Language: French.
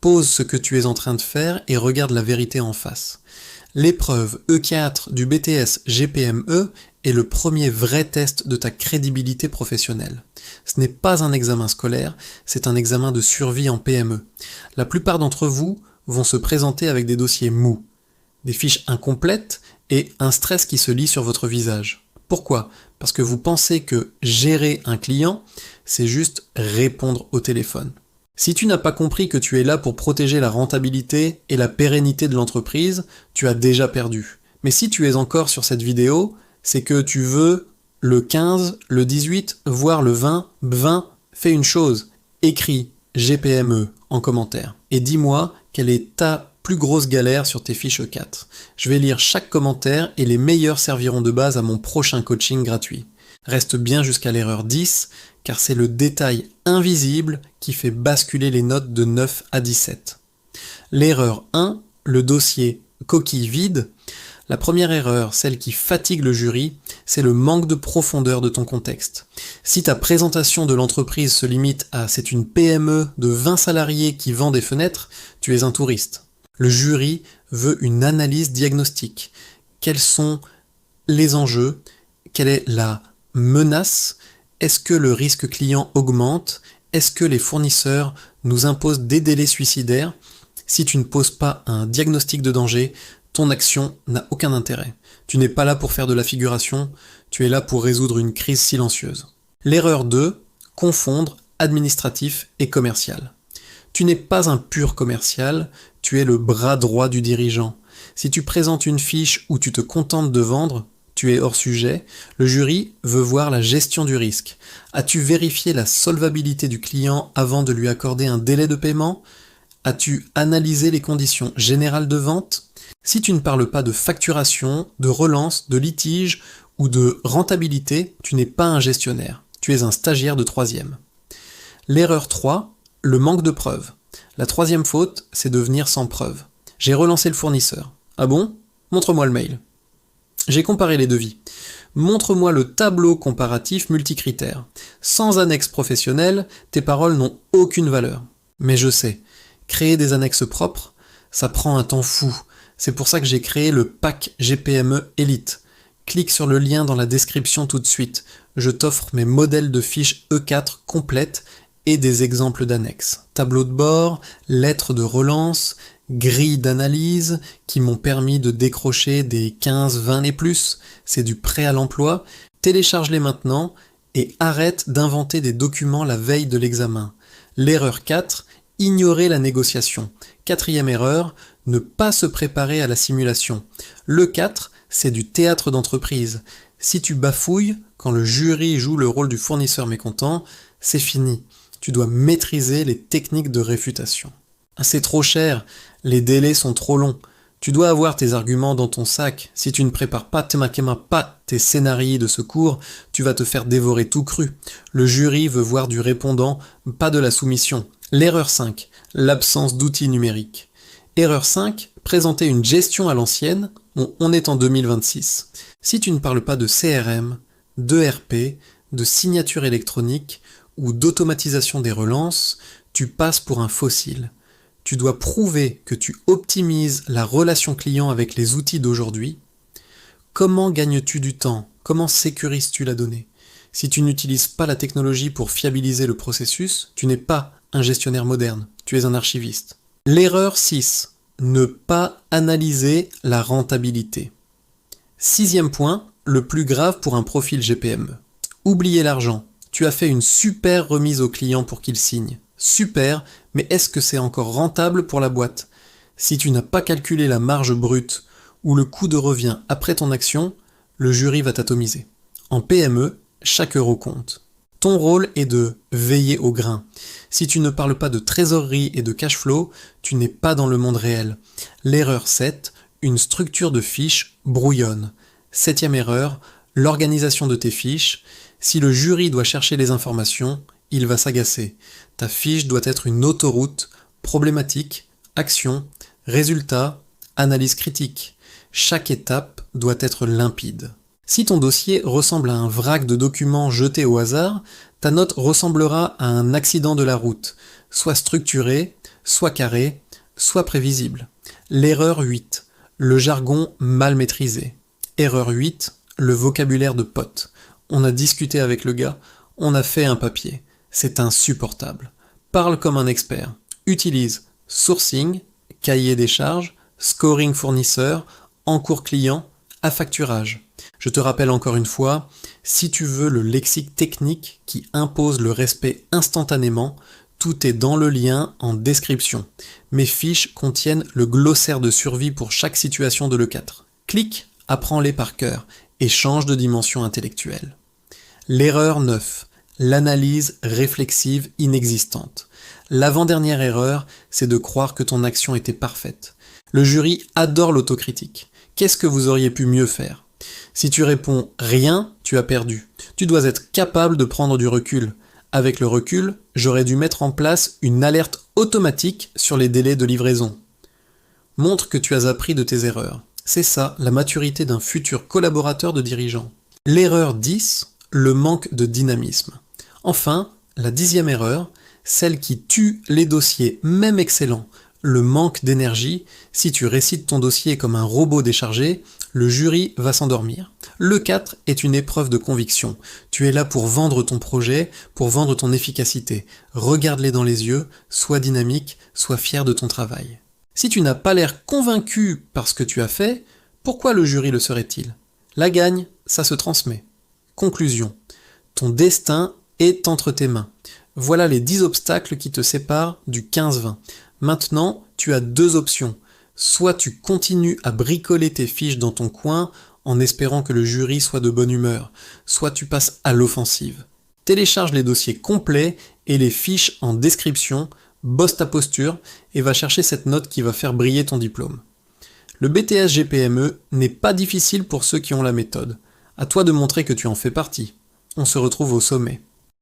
Pause ce que tu es en train de faire et regarde la vérité en face. L'épreuve E4 du BTS GPME est le premier vrai test de ta crédibilité professionnelle. Ce n'est pas un examen scolaire, c'est un examen de survie en PME. La plupart d'entre vous vont se présenter avec des dossiers mous, des fiches incomplètes et un stress qui se lit sur votre visage. Pourquoi ? Parce que vous pensez que gérer un client, c'est juste répondre au téléphone. Si tu n'as pas compris que tu es là pour protéger la rentabilité et la pérennité de l'entreprise, tu as déjà perdu. Mais si tu es encore sur cette vidéo, c'est que tu veux le 15, le 18, voire le 20, fais une chose, écris GPME en commentaire et dis-moi quelle est ta plus grosse galère sur tes fiches E4. Je vais lire chaque commentaire et les meilleurs serviront de base à mon prochain coaching gratuit. Reste bien jusqu'à l'erreur 10, car c'est le détail invisible qui fait basculer les notes de 9 à 17. L'erreur 1, le dossier coquille vide. La première erreur, celle qui fatigue le jury, c'est le manque de profondeur de ton contexte. Si ta présentation de l'entreprise se limite à « c'est une PME de 20 salariés qui vend des fenêtres », tu es un touriste. Le jury veut une analyse diagnostique. Quels sont les enjeux ? Quelle est la menace ? Est-ce que le risque client augmente ? Est-ce que les fournisseurs nous imposent des délais suicidaires ? Si tu ne poses pas un diagnostic de danger, ton action n'a aucun intérêt. Tu n'es pas là pour faire de la figuration, tu es là pour résoudre une crise silencieuse. L'erreur 2, confondre administratif et commercial. Tu n'es pas un pur commercial, tu es le bras droit du dirigeant. Si tu présentes une fiche où tu te contentes de vendre, tu es hors sujet, le jury veut voir la gestion du risque. As-tu vérifié la solvabilité du client avant de lui accorder un délai de paiement ? As-tu analysé les conditions générales de vente ? Si tu ne parles pas de facturation, de relance, de litige ou de rentabilité, tu n'es pas un gestionnaire, tu es un stagiaire de 3e. L'erreur 3, le manque de preuves. La 3e faute, c'est de venir sans preuve. J'ai relancé le fournisseur. Ah bon ? Montre-moi le mail. J'ai comparé les devis. Montre-moi le tableau comparatif multicritères. Sans annexe professionnelle, tes paroles n'ont aucune valeur. Mais je sais, créer des annexes propres, ça prend un temps fou. C'est pour ça que j'ai créé le pack GPME Elite. Clique sur le lien dans la description tout de suite. Je t'offre mes modèles de fiches E4 complètes et des exemples d'annexes. Tableau de bord, lettres de relance, grilles d'analyse qui m'ont permis de décrocher des 15, 20 et plus. C'est du prêt à l'emploi. Télécharge-les maintenant et arrête d'inventer des documents la veille de l'examen. L'erreur 4, ignorer la négociation. 4e erreur, ne pas se préparer à la simulation. Le 4, c'est du théâtre d'entreprise. Si tu bafouilles, quand le jury joue le rôle du fournisseur mécontent, c'est fini. Tu dois maîtriser les techniques de réfutation. C'est trop cher, les délais sont trop longs. Tu dois avoir tes arguments dans ton sac. Si tu ne prépares pas tes scénarios de secours, tu vas te faire dévorer tout cru. Le jury veut voir du répondant, pas de la soumission. L'erreur 5, l'absence d'outils numériques. Erreur 5, présenter une gestion à l'ancienne, on est en 2026. Si tu ne parles pas de CRM, d'ERP, de signature électronique ou d'automatisation des relances, tu passes pour un fossile. Tu dois prouver que tu optimises la relation client avec les outils d'aujourd'hui. Comment gagnes-tu du temps ? Comment sécurises-tu la donnée ? Si tu n'utilises pas la technologie pour fiabiliser le processus, tu n'es pas un gestionnaire moderne, tu es un archiviste. L'erreur 6, ne pas analyser la rentabilité. 6e point, le plus grave pour un profil GPME. Oubliez l'argent. Tu as fait une super remise au client pour qu'il signe. Super, mais est-ce que c'est encore rentable pour la boîte ? Si tu n'as pas calculé la marge brute ou le coût de revient après ton action, le jury va t'atomiser. En PME, chaque euro compte. Ton rôle est de veiller au grain. Si tu ne parles pas de trésorerie et de cash flow, tu n'es pas dans le monde réel. L'erreur 7, une structure de fiches brouillonne. 7e erreur, l'organisation de tes fiches. Si le jury doit chercher les informations, il va s'agacer. Ta fiche doit être une autoroute, problématique, action, résultat, analyse critique. Chaque étape doit être limpide. Si ton dossier ressemble à un vrac de documents jetés au hasard, ta note ressemblera à un accident de la route. Sois structuré, soit carré, soit prévisible. L'erreur 8, le jargon mal maîtrisé. Erreur 8, le vocabulaire de pote. On a discuté avec le gars, on a fait un papier. C'est insupportable. Parle comme un expert. Utilise sourcing, cahier des charges, scoring fournisseur, encours client, affacturage. Je te rappelle encore une fois, si tu veux le lexique technique qui impose le respect instantanément, tout est dans le lien en description. Mes fiches contiennent le glossaire de survie pour chaque situation de l'E4. Clique, apprends-les par cœur et change de dimension intellectuelle. L'erreur 9, l'analyse réflexive inexistante. L'avant-dernière erreur, c'est de croire que ton action était parfaite. Le jury adore l'autocritique. Qu'est-ce que vous auriez pu mieux faire ? Si tu réponds rien, tu as perdu. Tu dois être capable de prendre du recul. Avec le recul, j'aurais dû mettre en place une alerte automatique sur les délais de livraison. Montre que tu as appris de tes erreurs. C'est ça, la maturité d'un futur collaborateur de dirigeant. L'erreur 10, le manque de dynamisme. Enfin, la 10e erreur, celle qui tue les dossiers, même excellents, le manque d'énergie. Si tu récites ton dossier comme un robot déchargé, le jury va s'endormir. Le 4 est une épreuve de conviction. Tu es là pour vendre ton projet, pour vendre ton efficacité. Regarde-les dans les yeux, sois dynamique, sois fier de ton travail. Si tu n'as pas l'air convaincu par ce que tu as fait, pourquoi le jury le serait-il ? La gagne, ça se transmet. Conclusion. Ton destin est entre tes mains. Voilà les 10 obstacles qui te séparent du 15-20. Maintenant, tu as 2 options. Soit tu continues à bricoler tes fiches dans ton coin en espérant que le jury soit de bonne humeur, soit tu passes à l'offensive. Télécharge les dossiers complets et les fiches en description, bosse ta posture et va chercher cette note qui va faire briller ton diplôme. Le BTS GPME n'est pas difficile pour ceux qui ont la méthode. À toi de montrer que tu en fais partie. On se retrouve au sommet.